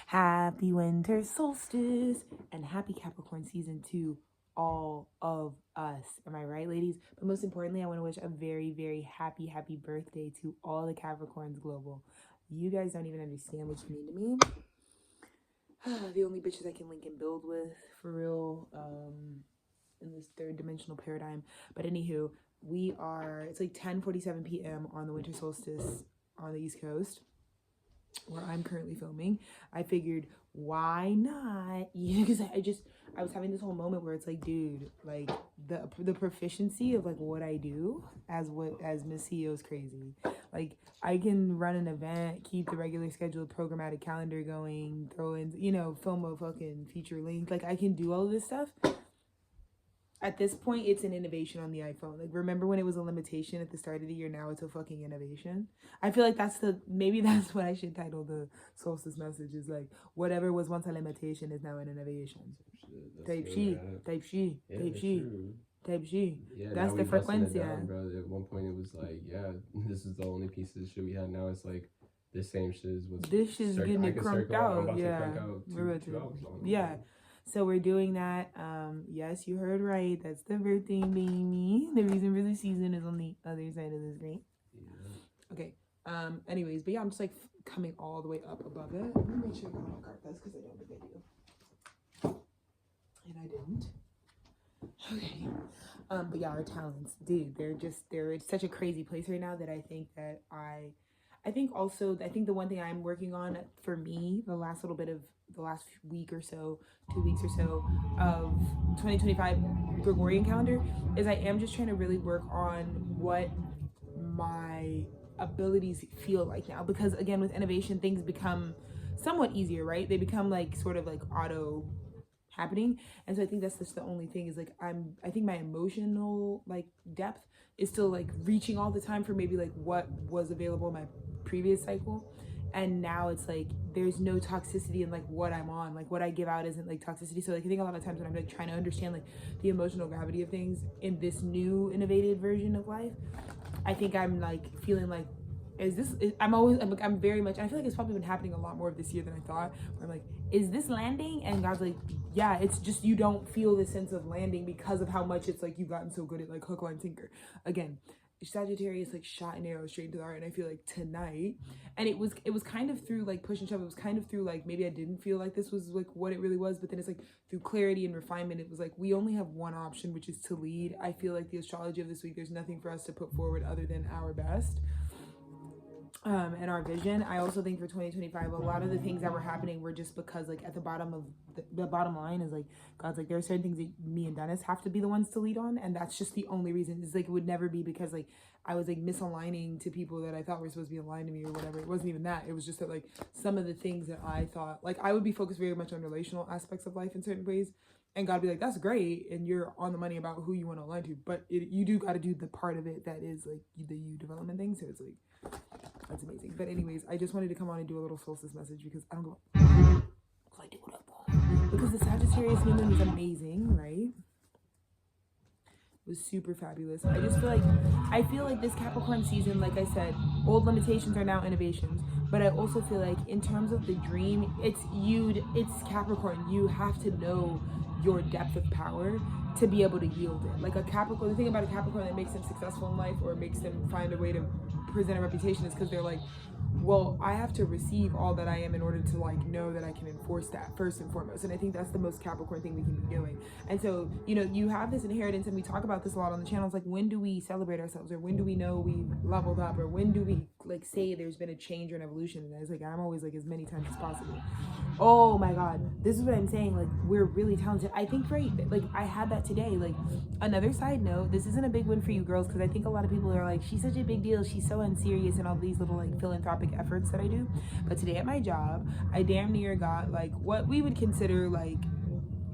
Happy winter solstice and happy Capricorn season to all of us. Am I right, ladies? But most importantly, I want to wish a very, very happy birthday to all the Capricorns global. You guys don't even understand what you mean to me. The only bitches I can link and build with, for real, in this third dimensional paradigm. But anywho, it's like 10:47 p.m. on the winter solstice on the East Coast, where I'm currently filming. I figured, why not? Because I was having this whole moment where it's like, dude, like the proficiency of like what I do as Miss CEO is crazy. Like I can run an event, keep the regular scheduled programmatic calendar going, throw in, film a fucking feature link. Like I can do all of this stuff. At this point, it's an innovation on the iPhone. Like, remember when it was a limitation at the start of the year? Now it's a fucking innovation. I feel like maybe that's what I should title the solstice message, is like, whatever was once a limitation is now an innovation. Type she. Yeah, that's the frequency. Bro. At one point, it was like, yeah, this is the only piece of shit we had. Now it's like, the same shit is what's... This shit's getting it crunked out. Yeah. So we're doing that. Yes, you heard right. That's the birthday baby. The reason for the season is on the other side of the screen. Yeah. Okay. Anyways, but yeah, I'm just like coming all the way up above it. Let me make sure I don't cart this because I don't think I do. And I didn't. Okay. But yeah, our talents, dude, they're in such a crazy place right now that I think the one thing I'm working on for me, the last week or so, 2 weeks or so of 2025 Gregorian calendar, is I am just trying to really work on what my abilities feel like now. Because again, with innovation, things become somewhat easier, right? They become like sort of like auto happening. And so I think that's just the only thing, is like I think my emotional like depth is still like reaching all the time for maybe like what was available in my previous cycle. And now it's like there's no toxicity in like what I'm on, like what I give out isn't like toxicity. So like I think a lot of times when I'm like trying to understand like the emotional gravity of things in this new innovative version of life, I think I'm like feeling like, I'm very much, I feel like it's probably been happening a lot more of this year than I thought, where I'm like, is this landing? And God's like, yeah, it's just you don't feel the sense of landing because of how much it's like you've gotten so good at like hook, line, sinker. Again, Sagittarius like shot an arrow straight into the heart, and I feel like tonight, and it was kind of through like push and shove. It was kind of through like maybe I didn't feel like this was like what it really was, but then it's like through clarity and refinement. It was like we only have one option, which is to lead. I feel like the astrology of this week, there's nothing for us to put forward other than our best. And our vision. I also think for 2025, a lot of the things that were happening were just because like at the bottom of the bottom line is like God's like there are certain things that me and Dennis have to be the ones to lead on, and that's just the only reason. It's like it would never be because like I was like misaligning to people that I thought were supposed to be aligned to me or whatever. It wasn't even that. It was just that like some of the things that I thought like I would be focused very much on relational aspects of life in certain ways, and God be like, that's great, and you're on the money about who you want to align to, but you do got to do the part of it that is like the you development thing. So it's like that's amazing. But anyways, I just wanted to come on and do a little solstice message because I don't go I do what I want. Because the Sagittarius new moon was amazing, right? It was super fabulous. I feel like this Capricorn season, like I said, old limitations are now innovations. But I also feel like in terms of the dream, it's Capricorn. You have to know your depth of power to be able to yield it. Like a Capricorn, the thing about a Capricorn that makes them successful in life or makes them find a way to present a reputation is because they're like, well, I have to receive all that I am in order to like know that I can enforce that first and foremost. And I think that's the most Capricorn thing we can be doing. And so, you have this inheritance, and we talk about this a lot on the channel. It's like, when do we celebrate ourselves, or when do we know we leveled up, or when do we like say there's been a change or an evolution? And I was like, I'm always like, as many times as possible. Oh my God, this is what I'm saying. Like, we're really talented. I think like I had that today. Like, another side note, this isn't a big win for you girls, because I think a lot of people are like, she's such a big deal, she's so unserious, and all these little like philanthropic efforts that I do. But today at my job, I damn near got like what we would consider like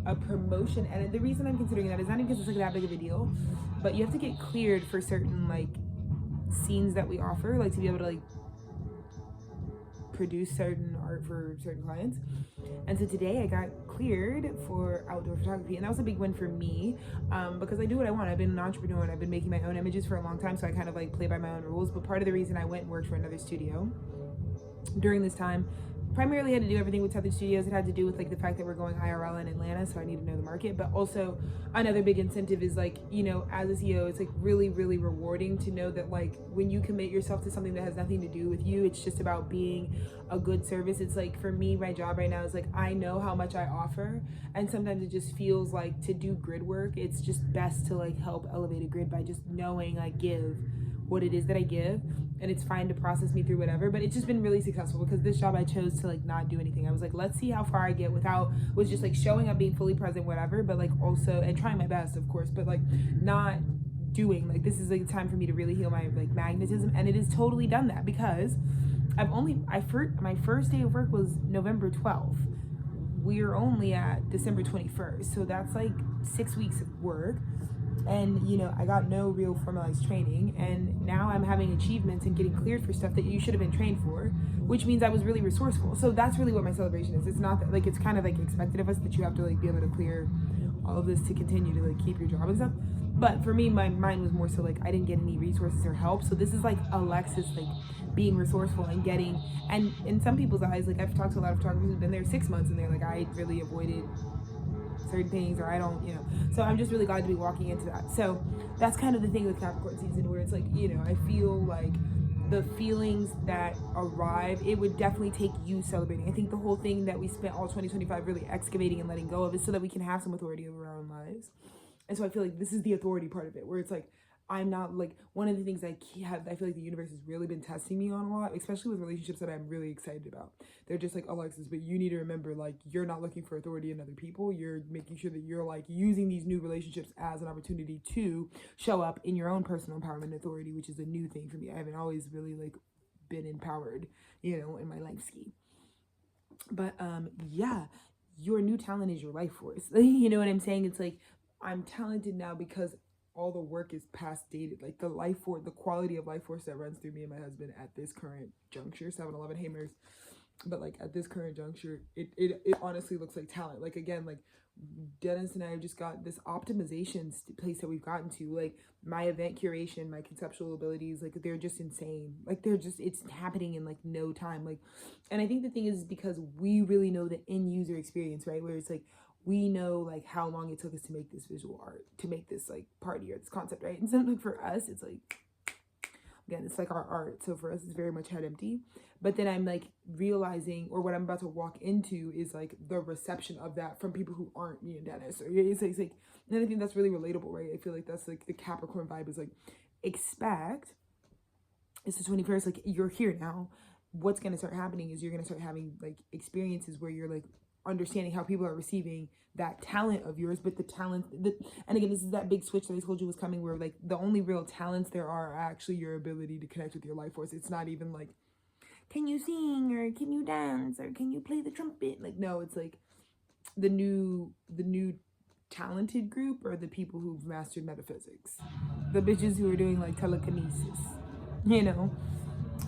a promotion. And the reason I'm considering that is not even because it's like that big of a deal, but you have to get cleared for certain like scenes that we offer, like to be able to like produce certain art for certain clients. And so today I got cleared for outdoor photography, and that was a big win for me, because I do what I want. I've been an entrepreneur and I've been making my own images for a long time, so I kind of like play by my own rules. But part of the reason I went and worked for another studio during this time primarily had to do everything with Tethered Studios. It had to do with like the fact that we're going IRL in Atlanta, so I need to know the market. But also another big incentive is like, you know, as a CEO, it's like really, really rewarding to know that like when you commit yourself to something that has nothing to do with you, it's just about being a good service. It's like, for me, my job right now is like, I know how much I offer, and sometimes it just feels like to do grid work, it's just best to like help elevate a grid by just knowing I give what it is that I give, and it's fine to process me through whatever. But it's just been really successful because this job I chose to like not do anything. I was like, let's see how far I get without, was just like showing up, being fully present, whatever, but like also, and trying my best of course, but like not doing, like, this is like time for me to really heal my like magnetism. And it has totally done that because my first day of work was November 12th. We're only at December 21st, so that's like 6 weeks of work. And you know, I got no real formalized training, and now I'm having achievements and getting cleared for stuff that you should have been trained for, which means I was really resourceful. So that's really what my celebration is. It's not that, like, it's kind of like expected of us that you have to like be able to clear all of this to continue to like keep your job and stuff. But for me, my mind was more so like I didn't get any resources or help. So this is like Alexis like being resourceful and getting, and in some people's eyes, like I've talked to a lot of photographers who've been there 6 months and they're like, I really avoided certain things, or I don't, you know. So I'm just really glad to be walking into that. So that's kind of the thing with Capricorn season, where it's like, you know, I feel like the feelings that arrive, it would definitely take you celebrating. I think the whole thing that we spent all 2025 really excavating and letting go of is so that we can have some authority over our own lives. And so I feel like this is the authority part of it, where it's like, I'm not like, one of the things I feel like the universe has really been testing me on a lot, especially with relationships that I'm really excited about. They're just like, Alexis, but you need to remember, like, you're not looking for authority in other people. You're making sure that you're like using these new relationships as an opportunity to show up in your own personal empowerment authority, which is a new thing for me. I haven't always really like been empowered, you know, in my life ski. But yeah, your new talent is your life force. You know what I'm saying? It's like, I'm talented now because all the work is past dated. Like the life force, the quality of life force that runs through me and my husband at this current juncture, 7-Eleven Hamers, but like at this current juncture, it honestly looks like talent. Like again, like Dennis and I have just got this optimization place that we've gotten to. Like my event curation, my conceptual abilities, like they're just insane. Like they're just, it's happening in like no time. Like, and I think the thing is because we really know the end user experience, right? Where it's like, we know like how long it took us to make this visual art, to make this like party or this concept, right? And so like for us, it's like, again, it's like our art. So for us, it's very much head empty. But then I'm like realizing, or what I'm about to walk into is like the reception of that from people who aren't me and Dennis. Or it's like, and I think that's really relatable, right? I feel like that's like the Capricorn vibe is like, expect, it's the 21st, like you're here now. What's going to start happening is you're going to start having like experiences where you're like understanding how people are receiving that talent of yours, but the talent, and again, this is that big switch that I told you was coming, where like the only real talents there are actually your ability to connect with your life force. It's not even like, can you sing, or can you dance, or can you play the trumpet? Like, no, it's like the new talented group are the people who've mastered metaphysics, the bitches who are doing like telekinesis, you know.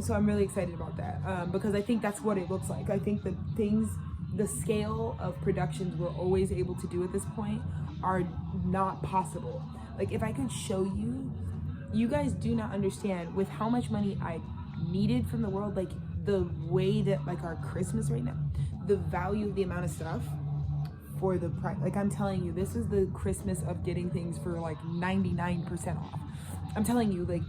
So I'm really excited about that, because I think that's what it looks like. I think the scale of productions we're always able to do at this point are not possible. Like if I could show you, you guys do not understand with how much money I needed from the world, like the way that like our Christmas right now, the value of the amount of stuff for the price. Like I'm telling you, this is the Christmas of getting things for like 99% off. I'm telling you, like,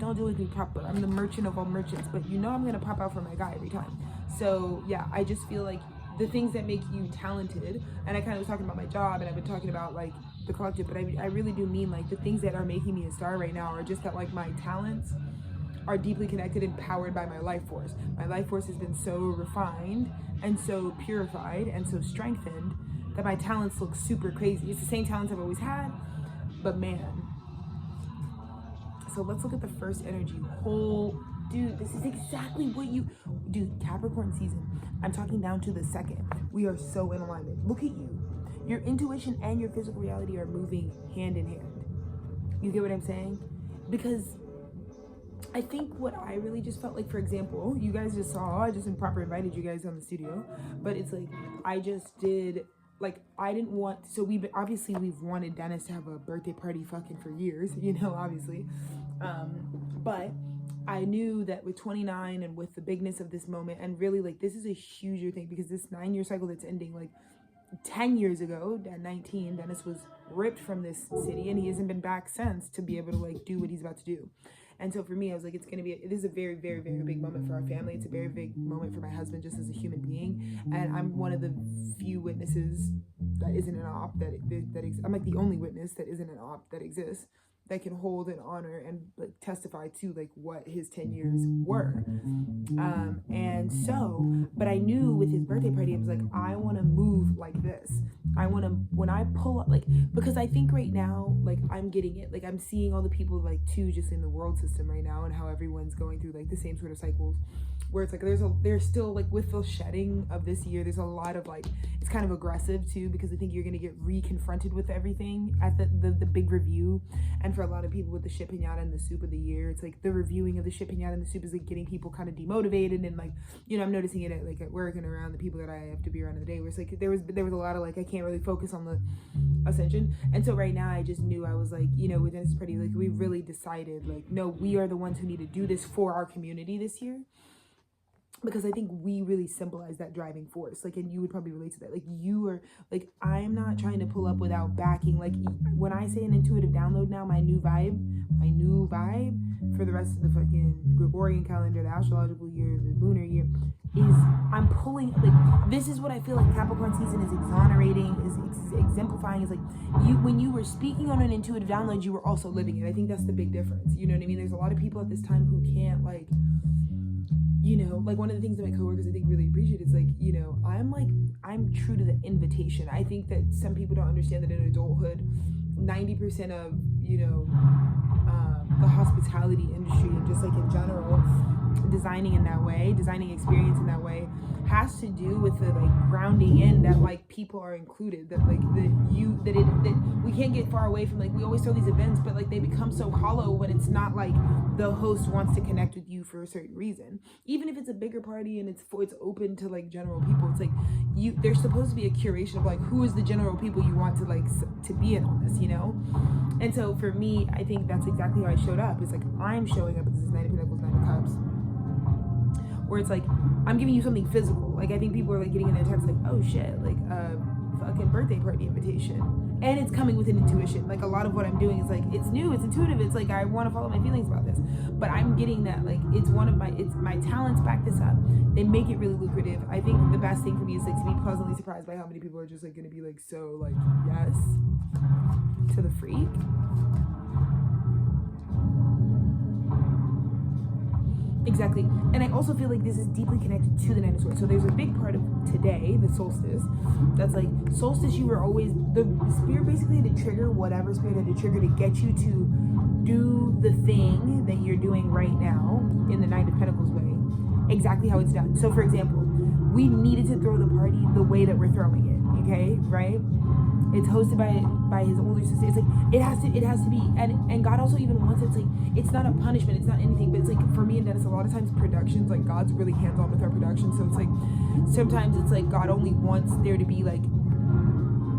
don't do anything proper. I'm the merchant of all merchants, but you know I'm gonna pop out for my guy every time. So yeah, I just feel like the things that make you talented, and I kind of was talking about my job, and I've been talking about like the collective, but I really do mean like the things that are making me a star right now are just that like my talents are deeply connected and powered by my life force. My life force has been so refined and so purified and so strengthened that my talents look super crazy. It's the same talents I've always had, but man. So let's look at the first energy. Dude, this is exactly what Capricorn season. I'm talking down to the second. We are so in alignment. Look at you. Your intuition and your physical reality are moving hand in hand. You get what I'm saying? Because I think what I really just felt like, for example, you guys just saw, I just improper invited you guys on the studio, but it's like, I just did, like, I didn't want, so we've wanted Dennis to have a birthday party fucking for years, you know, obviously, but I knew that with 29 and with the bigness of this moment, and really like this is a huger thing because this 9-year cycle that's ending, like 10 years ago at 19, Dennis was ripped from this city and he hasn't been back since to be able to like do what he's about to do. And so for me, I was like, this is a very, very, very big moment for our family. It's a very big moment for my husband just as a human being. And I'm one of the few witnesses that isn't an op I'm like the only witness that isn't an op that exists, that can hold and honor and like testify to like what his 10 years were. And so, but I knew with his birthday party, I was like, I want to move like this. I want to, when I pull up, like, because I think right now, like I'm getting it, like I'm seeing all the people like too, just in the world system right now and how everyone's going through like the same sort of cycles where it's like, there's still like with the shedding of this year, there's a lot of like, it's kind of aggressive too, because I think you're going to get re-confronted with everything at the big review. And for a lot of people with the shit pinata and the soup of the year, it's like the reviewing of the shit pinata and the soup is like getting people kind of demotivated. And like, you know, I'm noticing it at like at work and around the people that I have to be around in the day, where it's like there was a lot of like, I can't really focus on the ascension. And so right now I just knew, I was like, you know, with Dennis Pretty, like we really decided like, no, we are the ones who need to do this for our community this year. Because I think we really symbolize that driving force. Like, and you would probably relate to that. Like, you are, like, I'm not trying to pull up without backing. Like, when I say an intuitive download now, my new vibe for the rest of the fucking Gregorian calendar, the astrological year, the lunar year, is I'm pulling, like, this is what I feel like Capricorn season is exonerating, is exemplifying. Is like, when you were speaking on an intuitive download, you were also living it. I think that's the big difference. You know what I mean? There's a lot of people at this time who can't, like, you know, like one of the things that my coworkers I think really appreciate is like, you know, I'm true to the invitation. I think that some people don't understand that in adulthood, 90% of, you know, the hospitality industry and just like in general, designing experience in that way has to do with the like grounding in that like people are included, that like that we can't get far away from, like we always throw these events but like they become so hollow when it's not like the host wants to connect with you for a certain reason. Even if it's a bigger party and it's open to like general people, it's like there's supposed to be a curation of like who is the general people you want to like to be in on this, you know. And so for me, I think that's exactly how I showed up. It's like I'm showing up as this Knight of Pentacles, Knight of Cups, where it's like I'm giving you something physical. Like I think people are like getting in their text like, oh shit, like fucking birthday party invitation, and it's coming with an intuition. Like a lot of what I'm doing is like it's new, it's intuitive, it's like I want to follow my feelings about this, but I'm getting that like it's my talents back this up. They make it really lucrative. I think the best thing for me is like to be pleasantly surprised by how many people are just like gonna be like so like yes to the freak. Exactly. And I also feel like this is deeply connected to the Nine of Swords. So there's a big part of today, the solstice, that's like solstice, you were always, the spirit basically had to trigger whatever spirit had to trigger to get you to do the thing that you're doing right now in the Nine of Pentacles way, exactly how it's done. So for example, we needed to throw the party the way that we're throwing it, okay, right? It's hosted by his older sister. It's like it has to be, and God also even wants it. It's like it's not a punishment, it's not anything, but it's like for me and Dennis, a lot of times productions, like God's really hands-on with our production. So it's like sometimes it's like God only wants there to be like,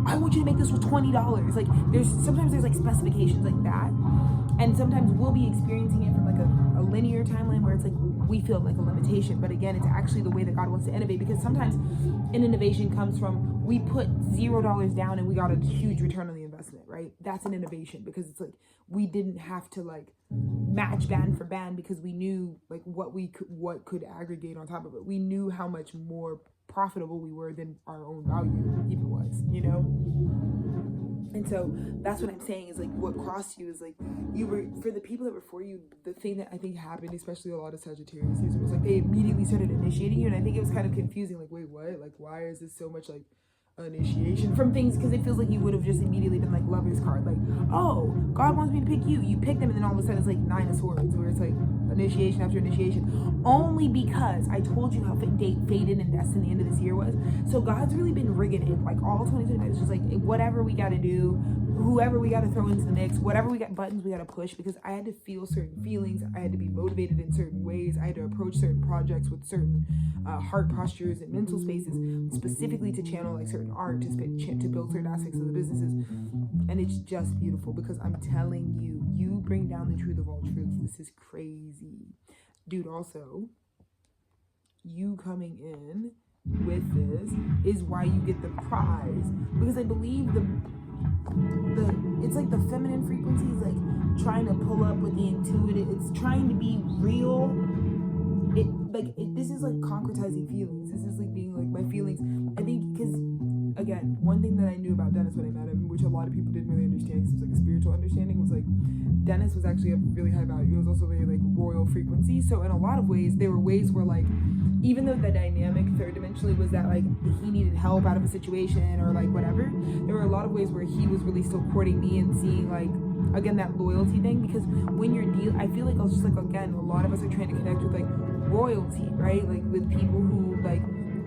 I want you to make this for $20. Like sometimes there's like specifications like that, and sometimes we'll be experiencing it from like a linear timeline where it's like we feel like a limitation, but again, it's actually the way that God wants to innovate, because sometimes an innovation comes from we put $0 down and we got a huge return on the investment, right? That's an innovation, because it's like we didn't have to like match band for band, because we knew like what could aggregate on top of it. We knew how much more profitable we were than our own value even was, you know? And so that's what I'm saying is like what crossed you is like you were, for the people that were for you, the thing that I think happened, especially a lot of Sagittarius season, was like they immediately started initiating you. And I think it was kind of confusing, like, wait, what? Like, why is this so much like initiation from things? Because it feels like you would have just immediately been like Lover's card, like, oh, God wants me to pick you. You pick them, and then all of a sudden it's like Nine of Swords, where it's like initiation after initiation, only because I told you how fated and destined the end of this year was. So God's really been rigging it, like all 2029 is just like whatever we got to do, whoever we got to throw into the mix, whatever we got, buttons we got to push, because I had to feel certain feelings, I had to be motivated in certain ways, I had to approach certain projects with certain heart postures and mental spaces, specifically to channel like certain art, to build certain aspects of the businesses. And it's just beautiful, because I'm telling you, you bring down the truth of all truths. This is crazy. Dude, also, you coming in with this is why you get the prize. Because I believe it's like the feminine frequency is like trying to pull up with the intuitive. It's trying to be real. This is like concretizing feelings. This is like being like my feelings. I think because, again, one thing that I knew about Dennis when I met him, which a lot of people didn't really understand because it was like a spiritual understanding, was like Dennis was actually a really high value. It was also very like royal frequency. So in a lot of ways, there were ways where like, even though the dynamic third dimensionally was that like he needed help out of a situation or like whatever, there were a lot of ways where he was really still courting me and seeing like, again, that loyalty thing. Because when you're I feel like I was just like, again, a lot of us are trying to connect with like royalty, right? Like with people who like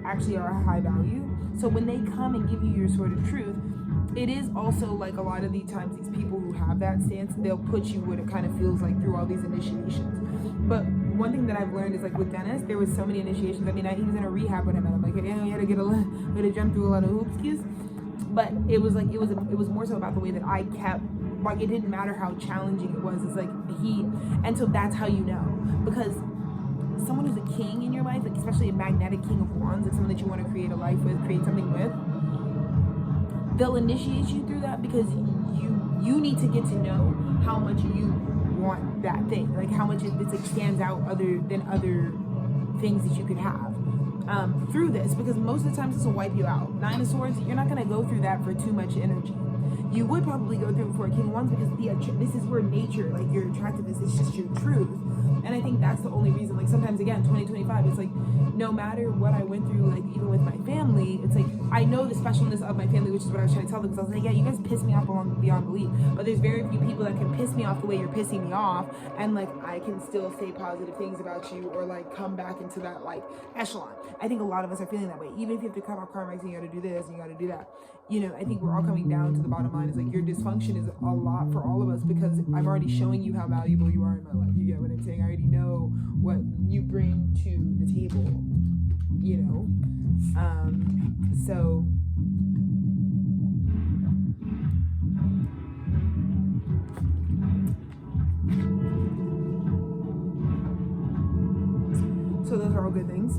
actually are high value. So when they come and give you your sort of truth, it is also like a lot of the times these people who have that stance, they'll put you what it kind of feels like through all these initiations. But one thing that I've learned is like with Dennis, there was so many initiations. I mean, he was in a rehab when I met him. Like, you know, he had to jump through a lot of hoops. But it was like it was more so about the way that I kept, like, it didn't matter how challenging it was. It's like and so that's how you know, because someone who's a king in your life, like especially a magnetic king of wands, like someone that you want to create a life with, create something with, they'll initiate you through that because you need to get to know how much you want that thing, like how much it like stands out other than other things that you could have through this, because most of the times this will wipe you out. Nine of Swords, you're not going to go through that for too much energy. You would probably go through it for a King of Wands because this is where nature, like your attractiveness, is just your truth. And I think that's the only reason, like sometimes again, 2025, it's like no matter what I went through, like even with my family, it's like I know the specialness of my family, which is what I was trying to tell them, because I was like, yeah, you guys piss me off beyond belief, but there's very few people that can piss me off the way you're pissing me off, and like I can still say positive things about you or like come back into that like echelon. I think a lot of us are feeling that way. Even if you have to cut off karmics and you got to do this and you got to do that, you know, I think we're all coming down to the bottom line is like your dysfunction is a lot for all of us, because I'm already showing you how valuable you are in my life. You get what I'm saying? I already know what you bring to the table, you know? So those are all good things.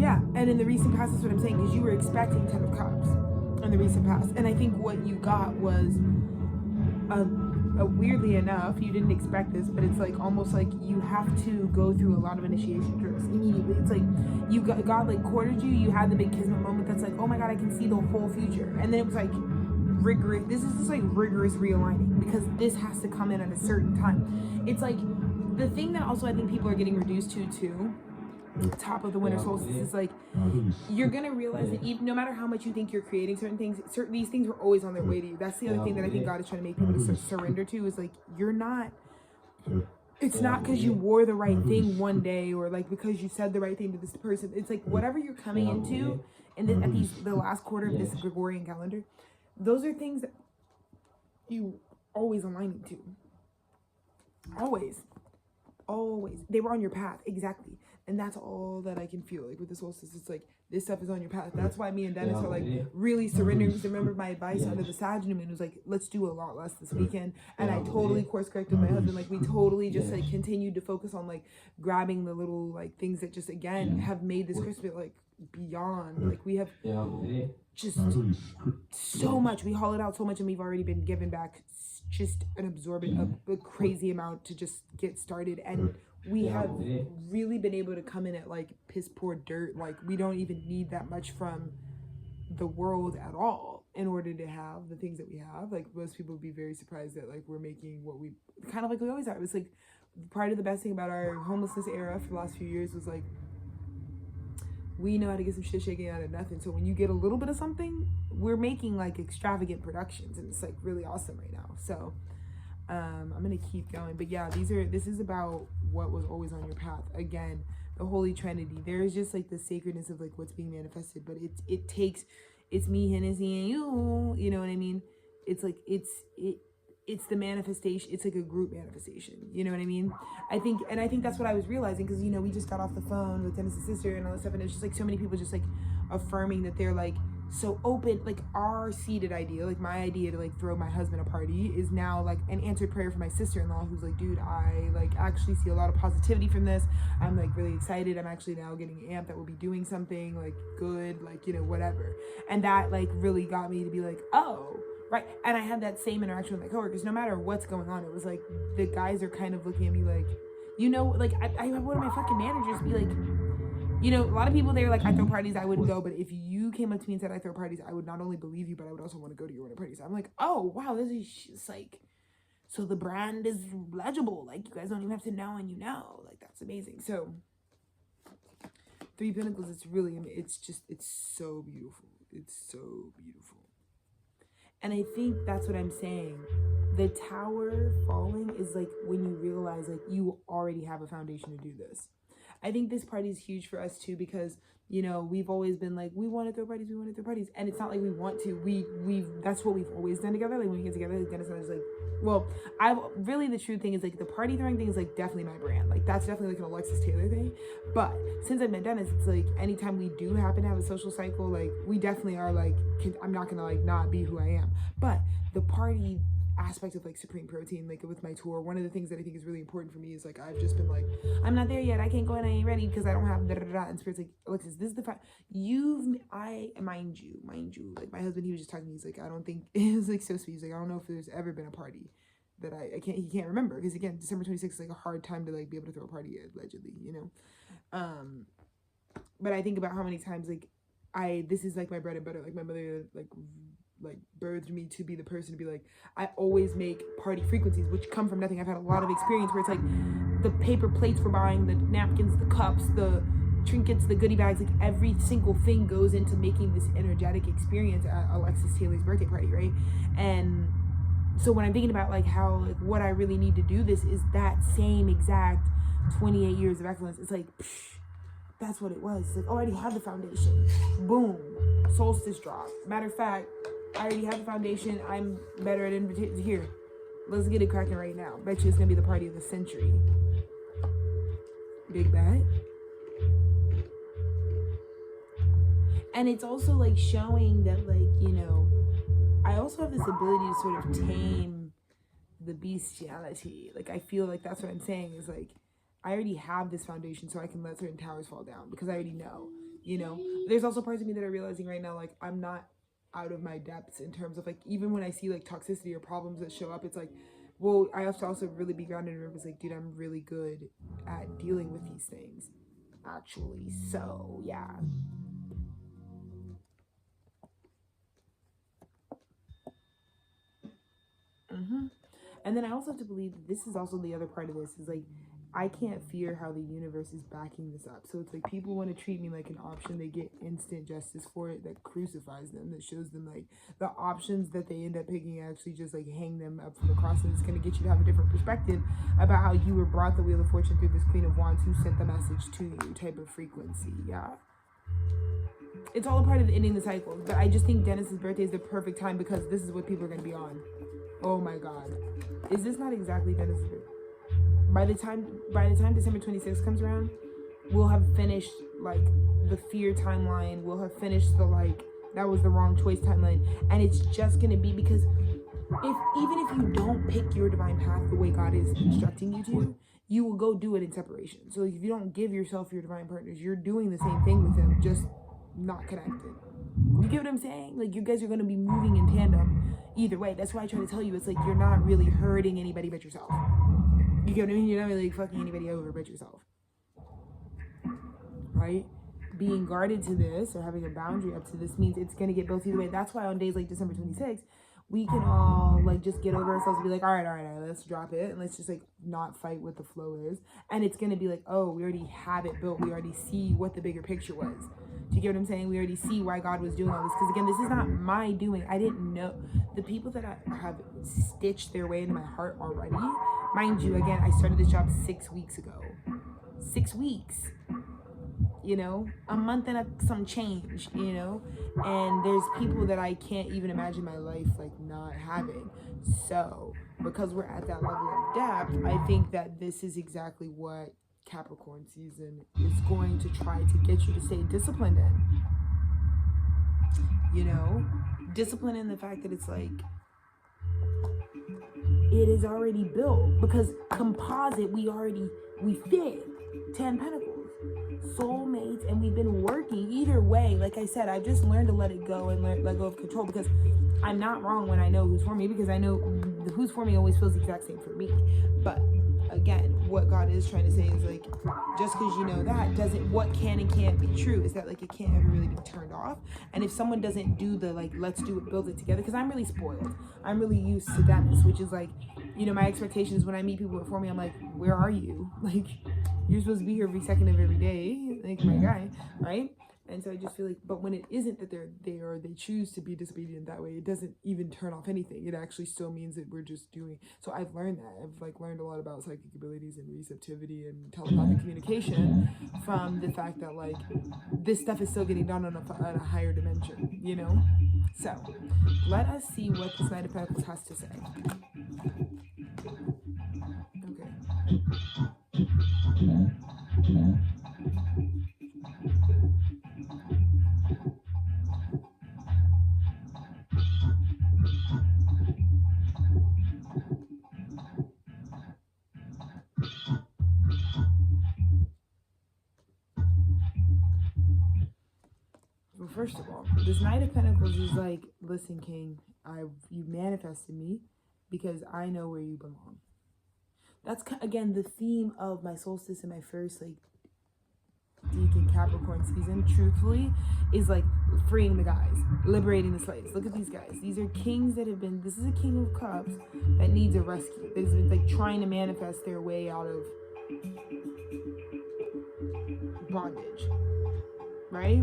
Yeah, and in the recent past, that's what I'm saying, because you were expecting 10 of Cups in the recent past. And I think what you got was, weirdly enough, you didn't expect this, but it's like almost like you have to go through a lot of initiation drills immediately. It's like you God like courted you, you had the big kismet moment that's like, oh my God, I can see the whole future. And then it was like rigorous, this is just like rigorous realigning, because this has to come in at a certain time. It's like the thing that also I think people are getting reduced to too, top of the winter solstice, is like you're gonna realize that even no matter how much you think you're creating certain things, these things were always on their way to you. That's the other thing that I think God is trying to make people to surrender to, is like you're not, it's not because you wore the right thing one day or like because you said the right thing to this person. It's like whatever you're coming into and then at the last quarter of this Gregorian calendar, those are things that you always aligning to. Always they were on your path, exactly. And that's all that I can feel like with this solstice. It's like this stuff is on your path. That's why me and Dennis are like really surrendering. Because remember my advice under the Sag new moon was like, let's do a lot less this weekend. And I totally course corrected my husband. Like we totally just like continued to focus on like grabbing the little like things that just again have made this Christmas like beyond. Like we have just so much. We hollowed out so much, and we've already been given back just an absorbent, a crazy amount to just get started. And we have really been able to come in at like piss poor dirt. Like we don't even need that much from the world at all in order to have the things that we have. Like most people would be very surprised that like we're making what we kind of like we always are. It was like part of the best thing about our homelessness era for the last few years was like we know how to get some shit shaking out of nothing. So when you get a little bit of something, we're making like extravagant productions, and it's like really awesome right now. So I'm gonna keep going, but yeah, this is about what was always on your path. Again, the Holy Trinity. There is just like the sacredness of like what's being manifested, but it's me, Hennessy, and you know what I mean? It's like it's the manifestation. It's like a group manifestation. You know what I mean? I think that's what I was realizing, because you know we just got off the phone with Dennis's sister and all this stuff, and it's just like so many people just like affirming that they're like so open. Like our seeded idea, like my idea to like throw my husband a party is now like an answered prayer for my sister-in-law, who's like, dude, I like actually see a lot of positivity from this. I'm like really excited. I'm actually now getting amped that we'll be doing something like good, like, you know, whatever. And that like really got me to be like, oh, right. And I had that same interaction with my coworkers. No matter what's going on, it was like the guys are kind of looking at me like, you know, like I have one of my fucking managers be like, you know, a lot of people, they're like, I throw parties, I wouldn't go. But if you came up to me and said I throw parties, I would not only believe you, but I would also want to go to your wedding parties. I'm like, oh, wow, this is just like, so the brand is legible. Like, you guys don't even have to know, and you know. Like, that's amazing. So, Three Pinnacles, it's really, it's just, it's so beautiful. It's so beautiful. And I think that's what I'm saying. The tower falling is like when you realize like you already have a foundation to do this. I think this party is huge for us too, because, you know, we've always been like, we want to throw parties, and it's not like we want to. We've that's what we've always done together. Like when we get together, like Dennis and I was like, well, I've really, the true thing is like the party throwing thing is like definitely my brand. Like that's definitely like an Alexis Taylor thing. But since I've met Dennis, it's like anytime we do happen to have a social cycle, like we definitely are like, I'm not gonna like not be who I am. But the party aspect of like Supreme Protein, like with my tour, one of the things that I think is really important for me is like I've just been like, I'm not there yet, I can't go and I ain't ready because I don't have and Spirit's like, Alexis, this is the fact mind you, like my husband, he was just talking to me, he's like, I don't think, it was like so sweet, he's like, I don't know if there's ever been a party that he can't remember, because again, December 26th is like a hard time to like be able to throw a party allegedly, you know. But I think about how many times like this is like my bread and butter, like my mother like birthed me to be the person to be like, I always make party frequencies which come from nothing. I've had a lot of experience where it's like the paper plates we're buying, the napkins, the cups, the trinkets, the goodie bags, like every single thing goes into making this energetic experience at Alexis Taylor's birthday party, right? And so when I'm thinking about like how like what I really need to do this is that same exact 28 years of excellence. It's like that's what it was. It's like, already have the foundation. Boom. Solstice drop. Matter of fact, I already have the foundation. I'm better at invitation. Here, let's get it cracking right now. Bet you it's gonna be the party of the century. Big bet. And it's also like showing that, like, you know, I also have this ability to sort of tame the bestiality. Like, I feel like that's what I'm saying is like, I already have this foundation, so I can let certain towers fall down because I already know, you know. There's also parts of me that are realizing right now, like, I'm not out of my depths in terms of like, even when I see like toxicity or problems that show up, it's like, well, I have to also really be grounded and remember, like, dude, I'm really good at dealing with these things actually. So yeah. And then I also have to believe that this is also the other part of this is like, I can't fear how the universe is backing this up. So it's like people want to treat me like an option. They get instant justice for it that crucifies them, that shows them like the options that they end up picking actually just like hang them up from the cross. And it's going to get you to have a different perspective about how you were brought the Wheel of Fortune through this Queen of Wands who sent the message to you type of frequency. Yeah. It's all a part of ending the cycle. But I just think Dennis's birthday is the perfect time because this is what people are going to be on. Oh my God. Is this not exactly Dennis's birthday? By the time December 26th comes around, we'll have finished like the fear timeline. We'll have finished the like that was the wrong choice timeline, and it's just gonna be because even if you don't pick your divine path the way God is instructing you to, you will go do it in separation. So if you don't give yourself your divine partners, you're doing the same thing with them, just not connected. You get what I'm saying? Like you guys are gonna be moving in tandem either way. That's why I try to tell you it's like you're not really hurting anybody but yourself. You get what I mean? You're not really fucking anybody over but yourself. Right? Being guarded to this or having a boundary up to this means it's going to get both either way. That's why on days like December 26th, we can all like just get over ourselves and be like, all right, let's drop it. And let's just like not fight what the flow is. And it's going to be like, oh, we already have it built. We already see what the bigger picture was. Do you get what I'm saying? We already see why God was doing all this. Because again, this is not my doing. I didn't know. The people that I have stitched their way into my heart already, mind you, again, I started this job 6 weeks ago. 6 weeks. You know, a month and some change, you know, and there's people that I can't even imagine my life like not having. So because we're at that level of depth, I think that this is exactly what Capricorn season is going to try to get you to stay disciplined in. you know, discipline in the fact that it's like, it is already built, because composite, we fit 10 pentacles, soulmates, and we've been working either way. Like I said, I've just learned to let it go and let go of control, because I'm not wrong when I know who's for me, because I know the who's for me always feels the exact same for me. But again, what God is trying to say is like, just because you know that doesn't, what can and can't be true is that like it can't ever really be turned off. And if someone doesn't do the like, let's do it, build it together, because I'm really spoiled, I'm really used to Dennis, which is like, you know, my expectations when I meet people before me, I'm like, where are you? Like, you're supposed to be here every second of every day, like my guy, right? And so I just feel like, but when it isn't that they choose to be disobedient that way, it doesn't even turn off anything. It actually still means that we're just doing. So I've learned that. I've like learned a lot about psychic abilities and receptivity and telepathic communication from the fact that like this stuff is still getting done on a higher dimension, you know? So let us see what this Knight of Pentacles has to say. Okay. Well, first of all, this Knight of Pentacles is like, listen, King, you manifested me because I know where you belong. That's, again, the theme of my solstice and my first, like, Deacon Capricorn season, truthfully, is, like, freeing the guys, liberating the slaves. Look at these guys. These are kings that have been, this is a king of cups that needs a rescue. That is, like, trying to manifest their way out of bondage, right?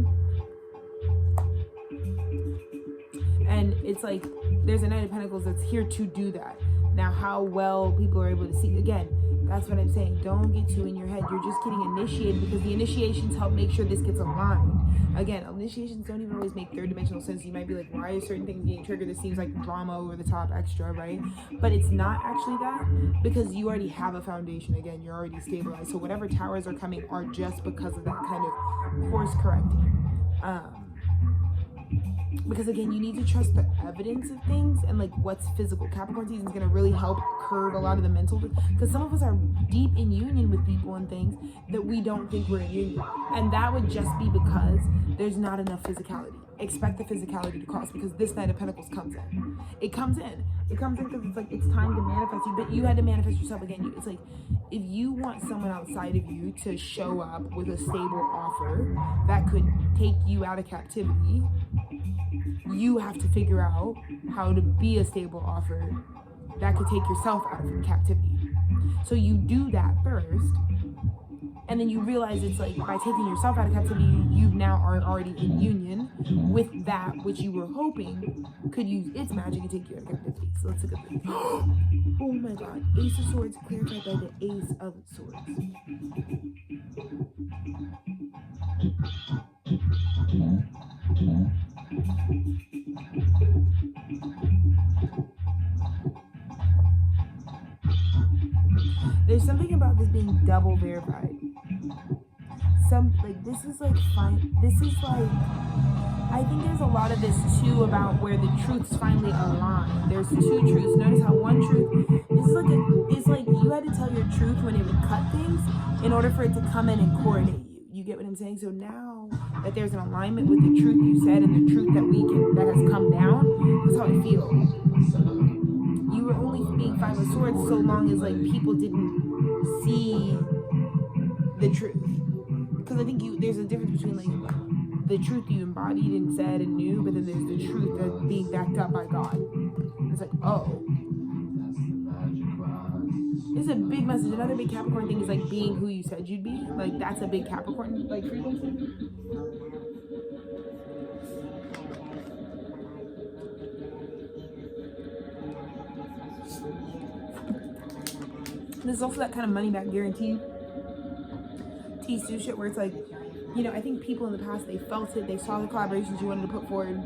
And it's like, there's a Knight of Pentacles that's here to do that. Now, how well people are able to see, again, that's what I'm saying. Don't get too in your head. You're just getting initiated because the initiations help make sure this gets aligned. Again, initiations don't even always make third dimensional sense. You might be like, why are certain things getting triggered? This seems like drama over the top extra, right? But it's not actually that, because you already have a foundation. Again, you're already stabilized. So whatever towers are coming are just because of that kind of course correcting. Because again, you need to trust the evidence of things and like what's physical. Capricorn season is going to really help curb a lot of the mental, because some of us are deep in union with people and things that we don't think we're in union. And that would just be because there's not enough physicality. Expect the physicality to cross, because this Knight of Pentacles comes in. It comes in because it's like, it's time to manifest you, but you had to manifest yourself again. It's like, if you want someone outside of you to show up with a stable offer that could take you out of captivity, you have to figure out how to be a stable offer that could take yourself out of captivity. So you do that first, and then you realize it's like, by taking yourself out of captivity, you now are already in union with that which you were hoping could use its magic and take you out of captivity. So let's look at this. Oh my God, Ace of Swords clarified by the Ace of Swords. There's something about this being double verified. This is like fine. This is like, I think there's a lot of this too about where the truths finally align. There's two truths. Notice how one truth is like you had to tell your truth when it would cut things in order for it to come in and coordinate you. You get what I'm saying? So now that there's an alignment with the truth you said and the truth that has come down, that's how I feel. You were only being Five of Swords so long as like people didn't see the truth. Because I think there's a difference between like the truth you embodied and said and knew, but then there's the truth that's being backed up by God. It's like, oh, it's a big message. Another big Capricorn thing is like being who you said you'd be. Like that's a big Capricorn like frequency. There's also that kind of money back guarantee T2 shit where it's like, you know, I think people in the past, they felt it, they saw the collaborations you wanted to put forward,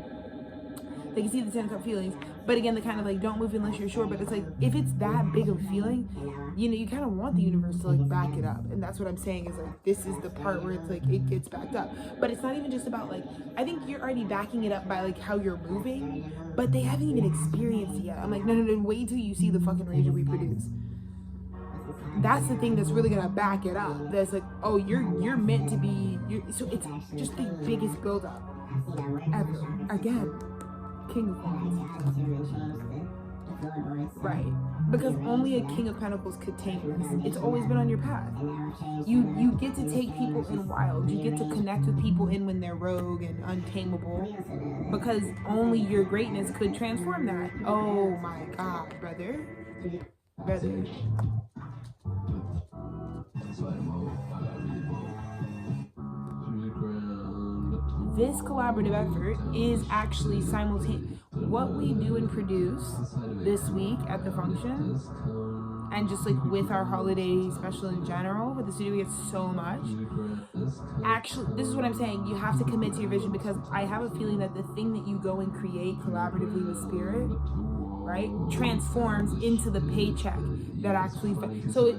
They can see the 10 of Cup feelings, but again, the kind of like don't move unless you're sure. But it's like if it's that big of a feeling, you know, you kind of want the universe to like back it up, and that's what I'm saying is like this is the part where it's like it gets backed up. But it's not even just about like I think you're already backing it up by like how you're moving, but they haven't even experienced it yet. I'm like, no, wait till you see the fucking rage that we produce. That's the thing that's really gonna back it up. That's like, oh, you're meant to be. So it's just the biggest build up ever. Again, King of Wands. Right, because only a King of Pentacles could tame this. It's always been on your path. You get to take people in wild. You get to connect with people in when they're rogue and untamable, because only your greatness could transform that. Oh my God, brother. This collaborative effort is actually simultaneous. What we do and produce this week at the function, and just like with our holiday special in general, with the studio, we get so much. Actually, this is what I'm saying. You have to commit to your vision, because I have a feeling that the thing that you go and create collaboratively with spirit, right, transforms into the paycheck that actually. So,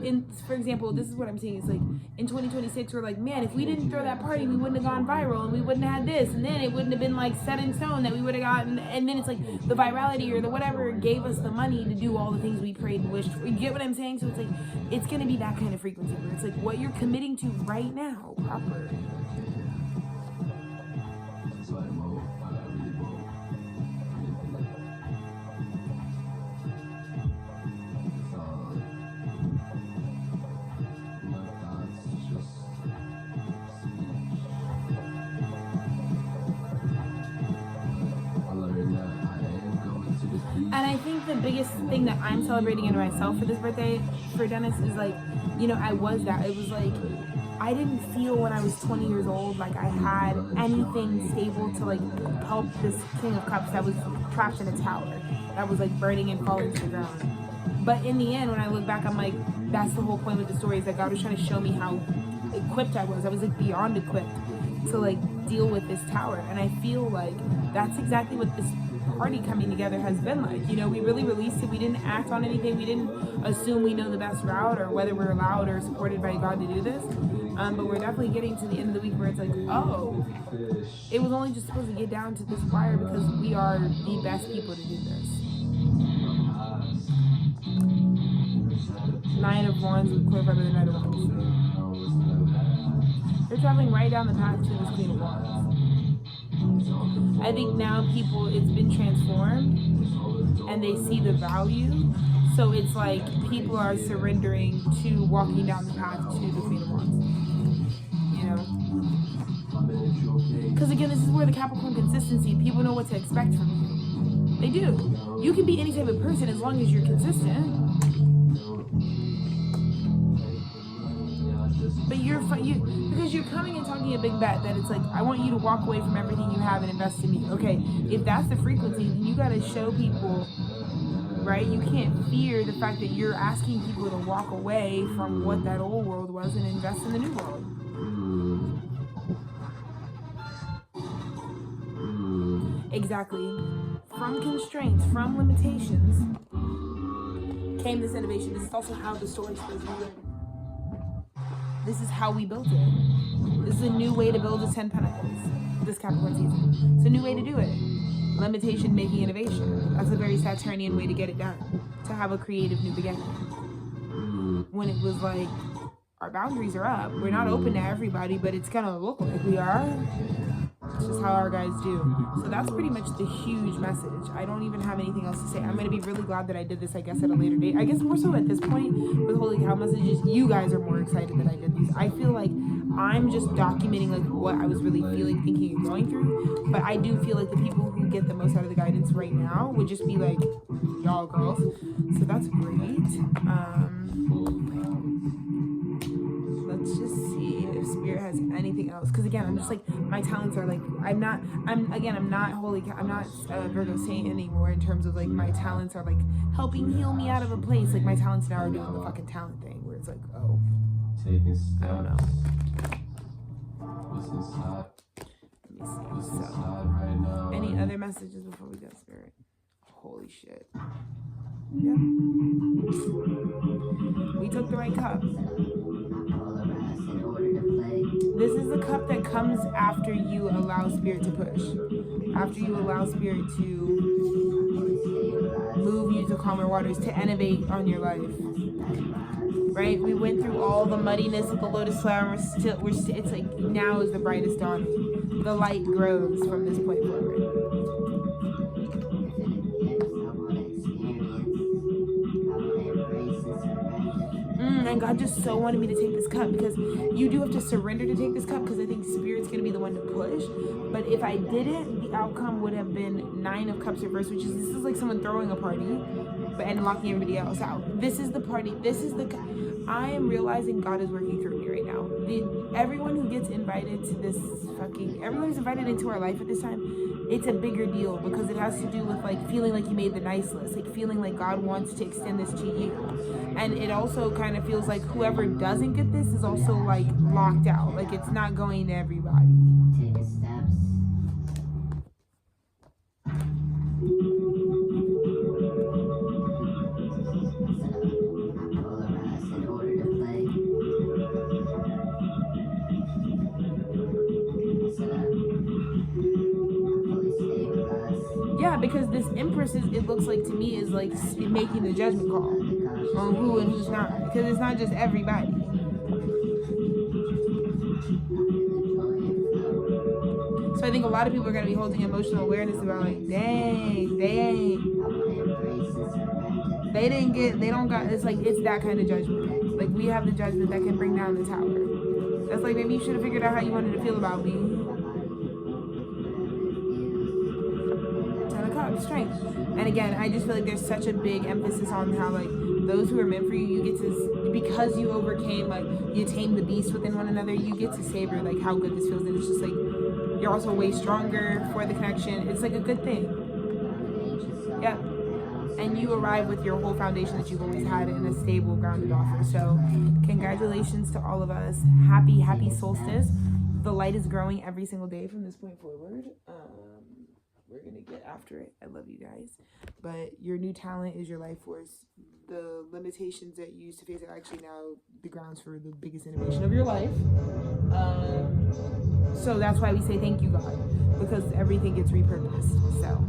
for example, this is what I'm saying. It's like in 2026, we're like, man, if we didn't throw that party, we wouldn't have gone viral, and we wouldn't have had this, and then it wouldn't have been like set in stone that we would have gotten. And then it's like the virality or the whatever gave us the money to do all the things we prayed and wished for. You get what I'm saying? So it's like it's gonna be that kind of frequency where it's like what you're committing to right now, proper. And I think the biggest thing that I'm celebrating in myself for this birthday for Dennis is like, you know, I was that. It was like, I didn't feel when I was 20 years old like I had anything stable to like help this King of Cups that was trapped in a tower, that was like burning and falling to the ground. But in the end, when I look back, I'm like, that's the whole point with the story, is that God was trying to show me how equipped I was. I was like beyond equipped to like deal with this tower. And I feel like that's exactly what this party coming together has been like. You know, we really released it. We didn't act on anything. We didn't assume we know the best route or whether we're allowed or supported by God to do this. But we're definitely getting to the end of the week where it's like, oh, it was only just supposed to get down to this wire because we are the best people to do this. Nine of Wands with clarified by the Knight of Wands. They're traveling right down the path to this Queen of Wands. I think now people, it's been transformed and they see the value. So it's like people are surrendering to walking down the path to the Queen of Wands. You know? Because again, this is where the Capricorn consistency, people know what to expect from you. They do. You can be any type of person as long as you're consistent. But because you're coming and talking a big bet that it's like, I want you to walk away from everything you have and invest in me. Okay, if that's the frequency, then you got to show people, right? You can't fear the fact that you're asking people to walk away from what that old world was and invest in the new world. Exactly. From constraints, from limitations, came this innovation. This is also how the story supposed to be written. This is how we built it. This is a new way to build a 10 Pentacles this Capricorn season. It's a new way to do it. Limitation making innovation. That's a very Saturnian way to get it done. To have a creative new beginning. When it was like, our boundaries are up. We're not open to everybody, but it's gonna look like we are. It's just how our guys do. So that's pretty much the huge message. I don't even have anything else to say. I'm going to be really glad that I did this, I guess, at a later date. I guess more so at this point with Holy Cow messages, you guys are more excited that I did these. I feel like I'm just documenting like what I was really feeling, thinking, and going through. But I do feel like the people who get the most out of the guidance right now would just be like, y'all girls. So that's great. Let's just see if Spirit has anything else. Because again, I'm just like, my talents are like, I'm not Virgo saint anymore in terms of like my talents are like helping heal me out of a place. Like my talents now are doing the fucking talent thing where it's like, oh, I don't know. Let me This is So, sad right now. any other messages before we go, Spirit? Holy shit. Yep. We took the right cup. This is the cup that comes after you allow Spirit to push. After you allow Spirit to move you to calmer waters, to innovate on your life. Right? We went through all the muddiness of the lotus flower. It's like now is the brightest dawning. The light grows from this point forward. And God just so wanted me to take this cup, because you do have to surrender to take this cup, because I think Spirit's going to be the one to push. But if I didn't, the outcome would have been 9 of Cups reversed, which is, this is like someone throwing a party and locking everybody else out. This is the party. This is the... I am realizing God is working through me right now. Everyone who gets invited to this everyone who's invited into our life at this time, it's a bigger deal, because it has to do with like feeling like you made the nice list, like feeling like God wants to extend this to you. And it also kind of feels like whoever doesn't get this is also like locked out, like it's not going to everybody. Take the steps. Polarized in order to play. Fully stabilized. Yeah, because this Empress it looks like to me is like making the judgment call on who and who's not, because it's not just everybody. So I think a lot of people are going to be holding emotional awareness about like, dang, they don't got, it's like, it's that kind of judgment. Like, we have the judgment that can bring down the tower. That's like, maybe you should have figured out how you wanted to feel about me. 10 of Cups, strength. And again, I just feel like there's such a big emphasis on how like those who are meant for you get to, because you overcame, like you tamed the beast within one another, you get to savor like how good this feels. And it's just like, you're also way stronger for the connection. It's like a good thing. Yeah. And you arrive with your whole foundation that you've always had in a stable, grounded offer. So congratulations to all of us. Happy solstice. The light is growing every single day from this point forward. We're going to get after it. I love you guys. But your new talent is your life force. The limitations that you used to face are actually now the grounds for the biggest innovation of your life. So that's why we say thank you, God, because everything gets repurposed. So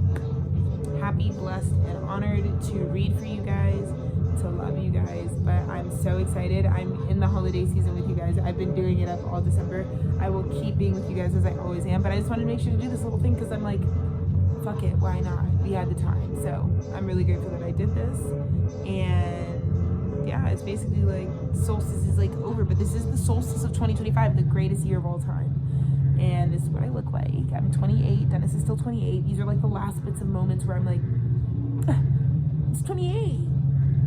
happy, blessed, and honored to read for you guys, to love you guys. But I'm so excited. I'm in the holiday season with you guys. I've been doing it up all December. I will keep being with you guys as I always am. But I just wanted to make sure to do this little thing because I'm like, fuck it, why not? We had the time. So I'm really grateful that I did this. And yeah, it's basically like solstice is like over, but this is the solstice of 2025, the greatest year of all time. And this is what I look like. I'm 28. Dennis is still 28. These are like the last bits of moments where I'm like, it's 28.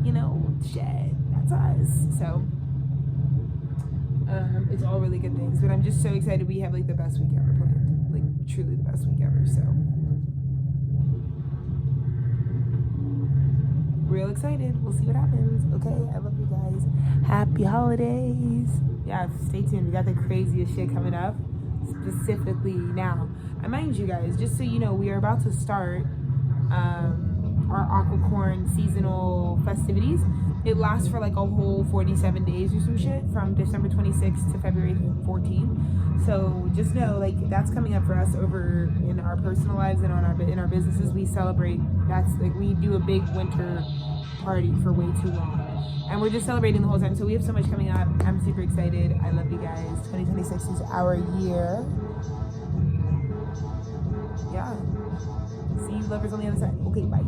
You know, shit, that's us. So it's all really good things. But I'm just so excited. We have like the best week ever planned. Like truly the best week ever. So real excited. We'll see what happens. Okay, I love you guys. Happy holidays. Yeah, stay tuned. We got the craziest shit coming up. Specifically now, I mind you guys, just so you know, we are about to start our aquacorn seasonal festivities. It lasts for like a whole 47 days or some shit, from December 26th to February 14th. So just know, like, that's coming up for us over in our personal lives and in our businesses. We celebrate. That's like, we do a big winter party for way too long. And we're just celebrating the whole time. So we have so much coming up. I'm super excited. I love you guys. 2026 is our year. Yeah. See you lovers on the other side. Okay, bye.